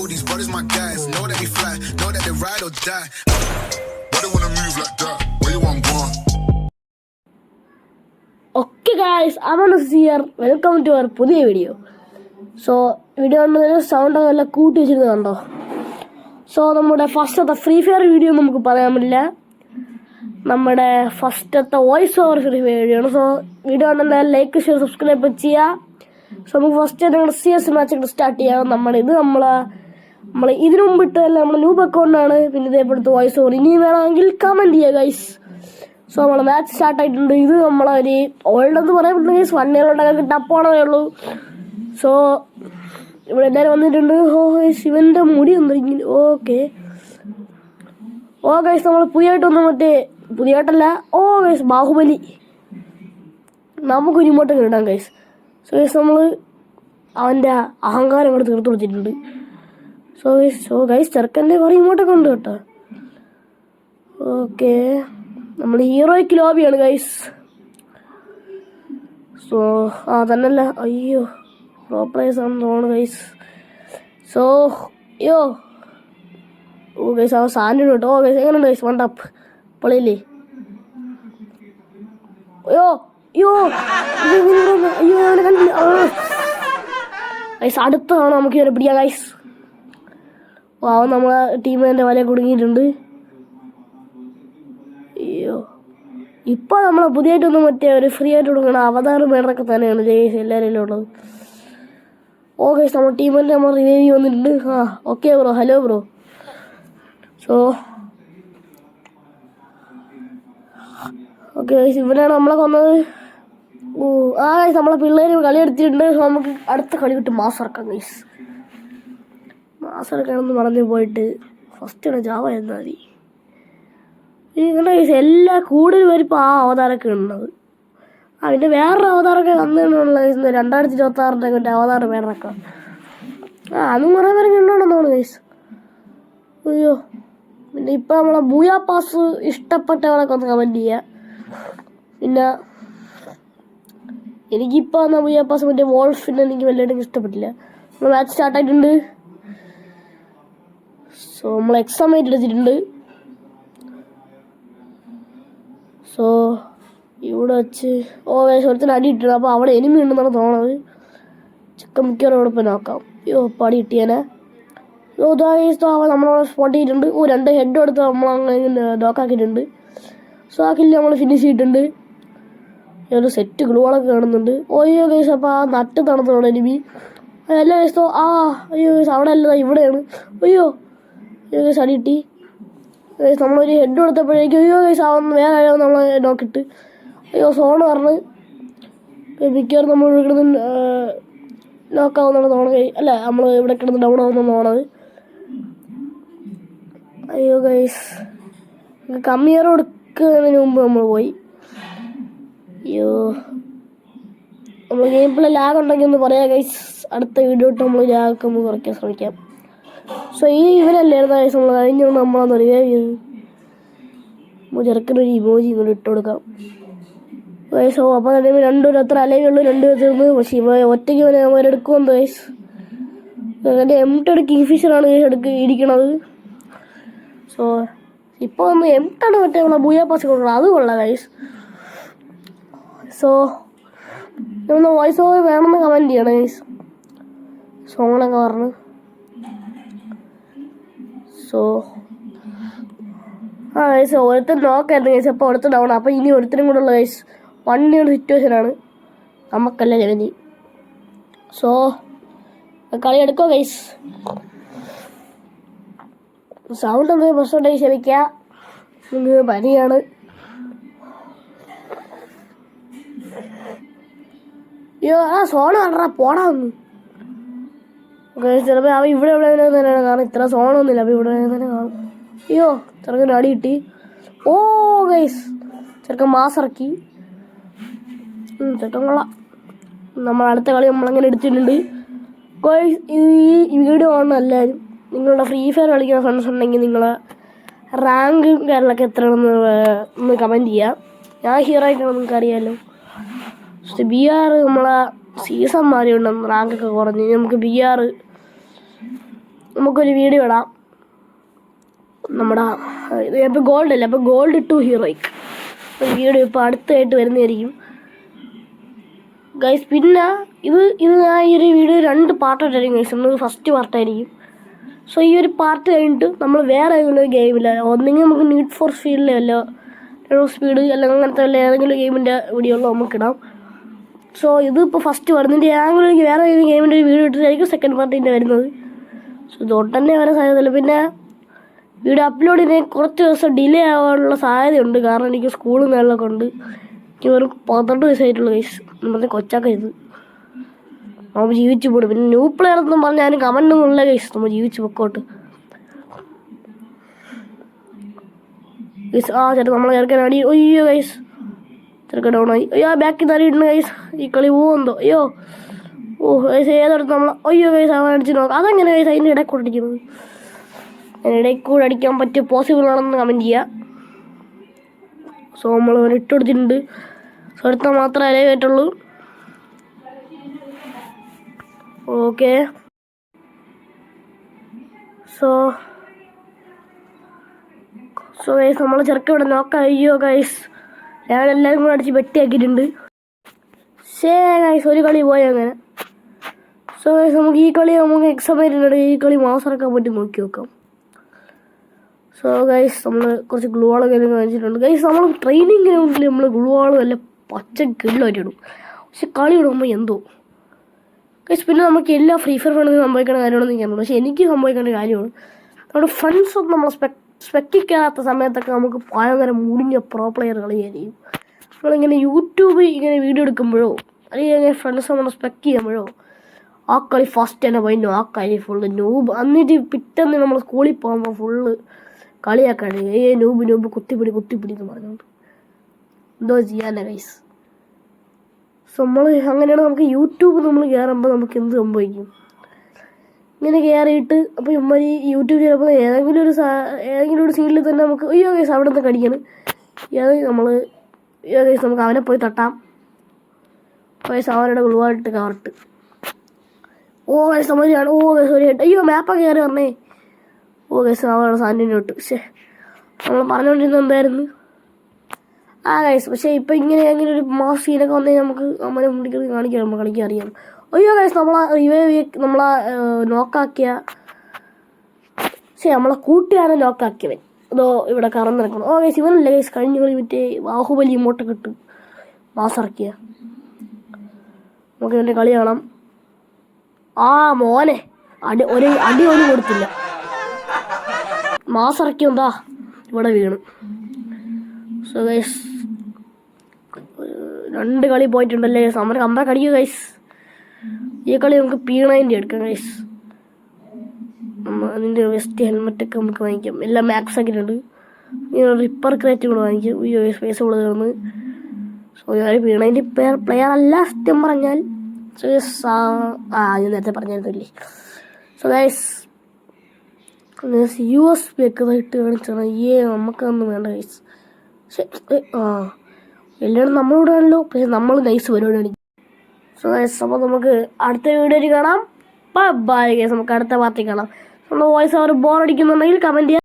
all these brothers my guys. Know that we fly, know that they ride or die. Why they wanna move like that? Where you want gone? Okay guys, Amanus here. Welcome to our പുതിയ video. Video കണ്ടതിന് sound നല്ല കൂട്ടി വെച്ചിരുന്നത് കണ്ടോ. നമ്മുടെ ഫസ്റ്റത്തെ free fire video നമുക്ക് പറയാൻ പറ്റില്ല. നമ്മുടെ ഫസ്റ്റത്തെ voice over free fire video ആണ്. വീഡിയോ കണ്ടാൽ ലൈക്ക് ഷെയർ സബ്സ്ക്രൈബ് ചെയ്യുക. നമുക്ക് ഫസ്റ്റ് ഞങ്ങളുടെ CS മാച്ച് സ്റ്റാർട്ട് ചെയ്യാം. നമ്മൾ ഇതിനു മുമ്പിട്ടല്ല നമ്മൾ ന്യൂബ് അക്കൗണ്ടാണ്. പിന്നെ ഇതേപോലത്തെ വോയിസ് ഓവർ ഇനിയും വേണമെങ്കിൽ കമൻറ്റ് ചെയ്യുക ഗൈസ്. നമ്മളെ മാച്ച് സ്റ്റാർട്ട് ആയിട്ടുണ്ട്. ഇത് നമ്മളൊരു ഓൾഡ് എന്ന് പറയാൻ പറ്റില്ല ഗൈസ്. 1 year ഓൾഡൊക്കെ ടപ്പാണേ ഉള്ളൂ. ഇവിടെ എല്ലാവരും വന്നിട്ടുണ്ട്. ശിവൻ്റെ മുടി ഉണ്ട് ഇങ്ങനെ. ഓക്കെ ഗൈസ് നമ്മൾ പുതിയതായിട്ടൊന്നും പുതിയതായിട്ടല്ല. ഗൈസ് ബാഹുബലി നമുക്കൊരു ഇമോട്ടൊക്കെ ഇടാം ഗൈസ്. ഗൈസ് നമ്മൾ അവൻ്റെ അഹങ്കാരം അങ്ങോട്ട് തീർത്ത് കൊടുത്തിട്ടുണ്ട്. ഗൈസ് ചെറുക്കൻ്റെ കുറേ ഇമോട്ടൊക്കെ ഉണ്ട് കേട്ടോ. ഓക്കെ നമ്മൾ ഹീറോയ്ക്ക് ലോബിയാണ് ഗൈസ്. തന്നല്ല അയ്യോ പ്രോ പ്ലേയേഴ്സ് ആണെന്ന് തോന്നുന്നു ഗൈസ്. ഗൈസ് അവൻ സാൻഡ് കേട്ടോ. ഗൈസ് എങ്ങനെയുണ്ട് ഗൈസ്? വണ്ടപ്പ് പൊളിയില്ലേ? ഗൈസ് അടുത്താണ് നമുക്ക് ഇവരെ പിടിക്കാം ഗൈസ്. അവൻ നമ്മളെ ടീമിൻ്റെ വല കുടുങ്ങിയിട്ടുണ്ട്. ഇപ്പോൾ നമ്മൾ പുതിയതായിട്ടൊന്നും ഒരു ഫ്രീ ആയിട്ട് കൊടുക്കണം അവതാർ മേടറൊക്കെ തന്നെയാണ് ഗൈസ് എല്ലാവരും ഉള്ളത്. ഗൈസ് നമ്മൾ ടീമിൻ്റെ നമ്മൾ റിവൈവ് വന്നിട്ടുണ്ട്. Okay bro. Hello bro. Okay guys ഇവനാണ് നമ്മളെ കൊന്നത്. ഗൈസ് നമ്മളെ പിള്ളേർ കളി എടുത്തിട്ടുണ്ട്. നമുക്ക് അടുത്ത കളി വിട്ട് മാസം ഇറക്കാം ഗൈസ്. മാസം ഇറക്കാണെന്ന് പറഞ്ഞു പോയിട്ട് ഫസ്റ്റ് ജാവ എന്നാൽ മതി. ഇങ്ങനെ ഗൈസ് എല്ലാ കൂടുതൽ പേരിപ്പോൾ ആ അവതാരമൊക്കെ ഉള്ളത്. അതിൻ്റെ വേറൊരു അവതാരമൊക്കെ വന്നിട്ടുള്ള 2026 മറ്റേ അവതാരം വേറൊക്കെ അതും കുറേ പേരൊക്കെ ഉണ്ടോണെന്ന് തോന്നുന്നു ഗൈസ്. അയ്യോ പിന്നെ ഇപ്പം നമ്മളെ ബൂയാ പാസ് ഇഷ്ടപ്പെട്ടവളൊക്കെ ഒന്ന് കമൻറ്റ് ചെയ്യുക. പിന്നെ എനിക്കിപ്പോൾ എന്നാൽ ബൂയാ പാസ് മറ്റേ വോൾഫിനെ എനിക്ക് വലുതായിട്ട് ഇഷ്ടപ്പെട്ടില്ല. നമ്മൾ മാച്ച് സ്റ്റാർട്ടായിട്ടുണ്ട്. നമ്മൾ എക്സാം ആയിട്ട് എടുത്തിട്ടുണ്ട്. ഇവിടെ വെച്ച് ഒരുത്തിന് അടി ഇട്ടിട്ടുണ്ട്. അപ്പോൾ അവിടെ എനിമി ഉണ്ടെന്നാണ് തോന്നുന്നത്. ചിക്കൻ മിക്കവാറും അവിടെ പോയി നോക്കാം. പടി കിട്ടിയാനെ. നമ്മളവിടെ സ്പോട്ട് ചെയ്തിട്ടുണ്ട്. 2 ഹെഡ് എടുത്ത് നമ്മളങ്ങനെ ഡോക്കാക്കിയിട്ടുണ്ട്. ആ കില്ല് നമ്മൾ ഫിനിഷ് ചെയ്തിട്ടുണ്ട്. ഒരു സെറ്റ് ഗ്ലൂകളൊക്കെ കാണുന്നുണ്ട്. ഗൈസ് അപ്പോൾ ആ നട്ട് തണുത്തോണ്ട് എനിമി അല്ല ഗൈസ്. ഗൈസ് അവിടെ അല്ല ഇവിടെയാണ്. ഗൈസ് അടി കിട്ടി. ഗൈസ് നമ്മളൊരു ഹെഡ് കൊടുത്തപ്പോഴേക്കും ഗൈസ് ആവുന്ന വേറെ ആരോ നമ്മളെ നോക്കിയിട്ട് സോണ് പറഞ്ഞ് മിക്കവാറും നമ്മൾ ഇവിടെ കിടന്ന് നോക്കാവുന്നതാണ് തോന്നുന്നത്. അല്ല നമ്മൾ ഇവിടെ കിടന്ന് ഡൗൺ ആവുമെന്നാണ് തോന്നുന്നത്. ഗൈസ് കമ്മിയർ കൊടുക്കുന്നതിന് മുമ്പ് നമ്മൾ പോയി. നമ്മൾ ഗെയിം പ്ലേ ലാഗ് ഉണ്ടെങ്കിൽ ഒന്ന് പറയാം ഗൈസ്. അടുത്ത വീഡിയോ ഇട്ട് നമ്മൾ ലാഗൊക്കെ ഒന്ന് കുറയ്ക്കാൻ ശ്രമിക്കാം. ഇവരല്ലായിരുന്നു ഗൈസ് നമ്മൾ കഴിഞ്ഞുകൊണ്ട് നമ്മളൊന്ന് റിവൈവ് ചെയ്ത് ചെറുക്കനൊരു ഇമോജി ഇങ്ങോട്ട് ഇട്ട് കൊടുക്കാം ഗൈസ്. അപ്പോൾ തന്നെ രണ്ടുപേരും അത്ര അലയുള്ളൂ. 2 പേർ തീർന്ന്. പക്ഷേ ഒറ്റയ്ക്ക് അവരെടുക്കുമെന്ന് ഗൈസ്. എൻ്റെ M10 കിങ് ഫിഷറാണ് ഗൈസ് ഇരിക്കണത്. ഇപ്പോൾ ഒന്ന് M10 മറ്റേ നമ്മളെ ബൂയാ പാസ് കൊടുക്കണം. അത് കൊള്ളാം ഗൈസ്. നമ്മൾ വോയിസ് ഓവർ വേണമെന്ന് കമൻറ്റ് ചെയ്യണം ഗൈസ്. സോങ്ങൊക്കെ പറഞ്ഞ് ഗൈസ് ഒരുത്തൻ നോക്കായിരുന്നു ഗൈസ്. അപ്പോൾ ഒരുത്തൻ ഡൗൺ. അപ്പോൾ ഇനി ഒരുത്തനും കൂടെ ഉള്ള ഗൈസ് 1 year സിറ്റുവേഷനാണ്. നമുക്കല്ല ജഗതി. കളി എടുക്കോ ഗൈസ്. സൗണ്ട് എന്തെങ്കിലും പ്രശ്നമുണ്ടെങ്കിൽ ക്ഷമിക്കുക. നിങ്ങൾക്ക് പനിയാണ്. സോണ് കണ്ടാ പോടാ ഒന്ന് ഗൈസ്. ചിലപ്പോൾ അവൻ ഇവിടെ തന്നെയാണ്. കാരണം ഇത്ര സോണൊന്നുമില്ല. അപ്പോൾ ഇവിടെ തന്നെ കാണും. ചെറുക്കൻ അടി കിട്ടി. ഗൈസ് ചെറുക്കൻ മാസ് ഇറക്കി. ചെറുക്കൻ കൊള്ളാം. നമ്മൾ അടുത്ത കളി നമ്മളങ്ങനെ എടുത്തിട്ടുണ്ട് ഗൈസ്. ഈ വീഡിയോ കാണുന്ന എല്ലാവരും നിങ്ങളുടെ ഫ്രീ ഫയർ കളിക്കുന്ന ഫ്രണ്ട്സ് ഉണ്ടെങ്കിൽ നിങ്ങളെ റാങ്കും കാര്യങ്ങളൊക്കെ എത്രയാണെന്ന് ഒന്ന് കമൻറ്റ് ചെയ്യുക. ഞാൻ ഹീറോ ആയിട്ടാണ് നിങ്ങൾക്ക് അറിയാമല്ലോ. BR നമ്മളെ സീസൺ മാറിയുണ്ട്. റാങ്കൊക്കെ കുറഞ്ഞ് നമുക്ക് BR നമുക്കൊരു വീഡിയോ ഇടാം. നമ്മുടെ ഇപ്പോൾ ഗോൾഡ് അല്ല, അപ്പോൾ ഗോൾഡ് ടു ഹീറോയ്ക്ക് ഒരു വീഡിയോ ഇപ്പോൾ അടുത്തായിട്ട് വരുന്നതായിരിക്കും ഗൈസ്. പിന്നെ ഇത് ഞാൻ ഈ ഒരു വീഡിയോ 2 പാർട്ടായിട്ടായിരിക്കും ഗൈസ്. നമ്മൾ ഫസ്റ്റ് പാർട്ടായിരിക്കും. സോ ഈ ഒരു പാർട്ട് കഴിഞ്ഞിട്ട് നമ്മൾ വേറെ ഏതെങ്കിലും ഗെയിമില്ല, ഒന്നെങ്കിൽ നമുക്ക് നീഡ് ഫോർ സ്പീഡിലോ അല്ലോ സ്പീഡ് അല്ലെങ്കിൽ അങ്ങനത്തെ വല്ല ഏതെങ്കിലും ഗെയിമിൻ്റെ വീഡിയോകളോ നമുക്കിടാം. സോ ഇതിപ്പോൾ ഫസ്റ്റ് വരുന്നതിൻ്റെ ഏതെങ്കിലും വേറെ ഏതെങ്കിലും ഗെയിമിൻ്റെ ഒരു വീഡിയോ ഇട്ടിട്ടായിരിക്കും സെക്കൻഡ് പാർട്ടിൻ്റെ വരുന്നത്. സോ ഇതോട്ട് തന്നെ വരാൻ സാധ്യതയില്ല. പിന്നെ വീഡിയോ അപ്ലോഡ് ചെയ്യുന്ന കുറച്ച് ദിവസം ഡിലേ ആവാനുള്ള സാധ്യതയുണ്ട്. കാരണം എനിക്ക് സ്കൂളും കാര്യങ്ങളൊക്കെ ഉണ്ട്. എനിക്ക് വെറും 18 വയസ്സായിട്ടുള്ള കേസ് നമ്മുടെ കൊച്ചാക്ക ഇത് നമ്മൾ ജീവിച്ചു പോടും. പിന്നെ ന്യൂ പ്ലെയർ എന്നും പറഞ്ഞാൽ ഞാനും കമൻ്റൊന്നും ഉള്ള കേസ് നമ്മൾ ജീവിച്ച് പൊക്കോട്ട് ഗൈസ്. ചേട്ടാ നമ്മളെ ചെറുക്കൻ അടി. അയ്യോ ഗൈസ്, ചെറുക്കൻ ഡൗൺ ആയി. അയ്യോ ബാക്കിൽ നിന്ന് അടിയിട്ടുണ്ട് ഗൈസ്. ഈ കളി പോകുന്നോ? അയ്യോ ഗൈസ് ഏതെടുത്ത് നമ്മൾ അയ്യോ ഗൈസ് അവൻ അടിച്ച് നോക്കാം. അതെങ്ങനെ ഗൈസ് അതിൻ്റെ ഇടയിൽ കൂടെ അടിക്കുന്നത്? ഇടയിൽ കൂടെ അടിക്കാൻ പറ്റിയ പോസിബിൾ ആണെന്ന് കമൻറ്റ് ചെയ്യുക. സോ നമ്മൾ ഇട്ട് കൊടുത്തിട്ടുണ്ട്. സോ എടുത്താൽ മാത്രമേ അലവായിട്ടുള്ളൂ. ഓക്കെ സോ ഗൈസ് നമ്മൾ ചെറുക്ക ഇവിടെ നോക്കാം. അയ്യോ ഗൈസ് ഞാനെല്ലാവരും കൂടെ അടിച്ച് വെട്ടിയാക്കിയിട്ടുണ്ട്. ഗൈസ് ഒരു കളി പോയി അങ്ങനെ. സോ ഗൈസ് നമുക്ക് ഈ കളി നമുക്ക് എക്സാമായിട്ടുണ്ട്. ഈ കളി മാസറക്കാൻ പറ്റി നോക്കി നോക്കാം. സോ ഗൈസ് നമ്മൾ കുറച്ച് ഗ്ലൂ വാളൊക്കെ കാണിച്ചിട്ടുണ്ട് ഗൈസ്. നമ്മൾ ട്രെയിനിങ് ഗ്രൗണ്ടിൽ നമ്മൾ ഗ്ലൂ വാള് നല്ല പച്ച കിള്ളായിട്ട് ഇടും. പക്ഷെ കളി ഇടുമ്പോൾ എന്തോ ഗൈസ്. പിന്നെ നമുക്ക് എല്ലാ ഫ്രീ ഫയർ ഫണ്ടിൽ സംഭവിക്കേണ്ട കാര്യമാണെന്ന് എനിക്കറിയില്ല. പക്ഷെ എനിക്ക് സംഭവിക്കേണ്ട കാര്യമാണ് നമ്മുടെ ഫ്രണ്ട്സൊന്നും നമ്മൾ സ്പെക്ടിക്കാത്ത സമയത്തൊക്കെ നമുക്ക് ഭയങ്കര മുടിഞ്ഞ പ്രോ പ്ലെയർ കളിയായിരിക്കും. നമ്മളിങ്ങനെ യൂട്യൂബിൽ ഇങ്ങനെ വീഡിയോ എടുക്കുമ്പോഴോ അല്ലെങ്കിൽ ഫ്രണ്ട്സ് നമ്മൾ സ്പെക്ട് ചെയ്യുമ്പോഴോ ആ കളി ഫസ്റ്റ് തന്നെ പോയിട്ടോ ആ കളി ഫുള്ള് നൂബ്. എന്നിട്ട് പിറ്റേന്ന് നമ്മൾ സ്കൂളിൽ പോകുമ്പോൾ ഫുള്ള് കളിയാക്കാണ് നൂബ് കുത്തിപ്പിടി എന്ന് പറഞ്ഞുകൊണ്ട് എന്തോ ചെയ്യാനാ ഗൈസ്. സോ നമ്മൾ അങ്ങനെയാണ് നമുക്ക് യൂട്യൂബ് നമ്മൾ കയറുമ്പോൾ നമുക്ക് എന്ത് സംഭവിക്കും? ഇങ്ങനെ കയറിയിട്ട് അപ്പോൾ ഇമ്മരി യൂട്യൂബ് ചിലപ്പോൾ ഏതെങ്കിലും ഒരു സീനിൽ തന്നെ നമുക്ക് അയ്യോ ഗൈസ് അവിടെ നിന്ന് കടിക്കണം. ഗൈസ് നമുക്ക് അവനെ പോയി തട്ടാം. ഗൈസ് അവരുടെ ഗ്ലൂവായിട്ട് കവറിട്ട് ഗൈസ് നമ്മൾ ഗൈസ് ഒരു അയ്യോ മാപ്പൊക്കെ കയറി പറഞ്ഞേ. ഗൈസ് അവരുടെ സാന്നിധ്യം ഇട്ട്. പക്ഷേ നമ്മൾ പറഞ്ഞുകൊണ്ടിരുന്നത് എന്തായിരുന്നു? ഗൈസ് പക്ഷേ ഇപ്പം ഇങ്ങനെ ഒരു മാസ് സീനൊക്കെ വന്നാൽ നമുക്ക് അമ്മനെ മുടിക്കുന്നത് കാണിക്കാം, നമ്മൾ കളിക്കാൻ അറിയാം. അയ്യോ ഗൈസ് നമ്മളെ നോക്കാക്കിയ നമ്മളെ കൂട്ടുകാരനെ നോക്കാക്കിയവൻ അതോ ഇവിടെ കറന്നിറക്കണം. ഗൈസ് ഇവനല്ലേ ഗൈസ് കഴിഞ്ഞ കളി മറ്റേ ബാഹുബലി ഇമോട്ടൊക്കെ ഇട്ട് മാസിറക്കിയ. നമുക്ക് ഇവൻ്റെ കളി കാണാം. മോനെ ഒരു അടി പോലും കൊടുത്തില്ല. മാസിറക്കി എന്താ ഇവിടെ വീണ്. സോ ഗൈസ് 2 കളി പോയിട്ടുണ്ടല്ലേ. സമരം കമ്പ കടിക്കുക ഗൈസ്. ഈ കളി നമുക്ക് P90 എടുക്കാം ഗൈസ്. അതിൻ്റെ വെസ്റ്റ് ഹെൽമെറ്റൊക്കെ നമുക്ക് വാങ്ങിക്കാം. എല്ലാം മാക്സ് ആക്കിയിട്ടുണ്ട്. റിപ്പർ ക്രേറ്റ് കൂടെ വാങ്ങിക്കാം. ഈ സ്പേസ് കൂടെ തീർന്ന്. സോ ഞാൻ P90 പ്ലെയർ അല്ല സത്യം പറഞ്ഞാൽ. ഞാൻ നേരത്തെ പറഞ്ഞിരുന്നില്ലേ. സോ ഗൈസ് USB ഒക്കെ ഇട്ട് കാണിച്ചാണ് നമുക്കൊന്നും വേണ്ട ഗൈസ്. പക്ഷേ എല്ലാവരും നമ്മളോട് ആണല്ലോ. പക്ഷെ നമ്മൾ നൈസ് പരിപാടിയാണ്. സോ ഗൈസ് അപ്പോൾ നമുക്ക് അടുത്ത വീഡിയോയിൽ കാണാം. Bye guys. നമുക്ക് അടുത്ത പാർട്ടി കാണാം. നമ്മുടെ വോയിസ് അവർ ബോർ അടിക്കുന്നുണ്ടെങ്കിൽ കമൻറ്റ് ചെയ്യാം.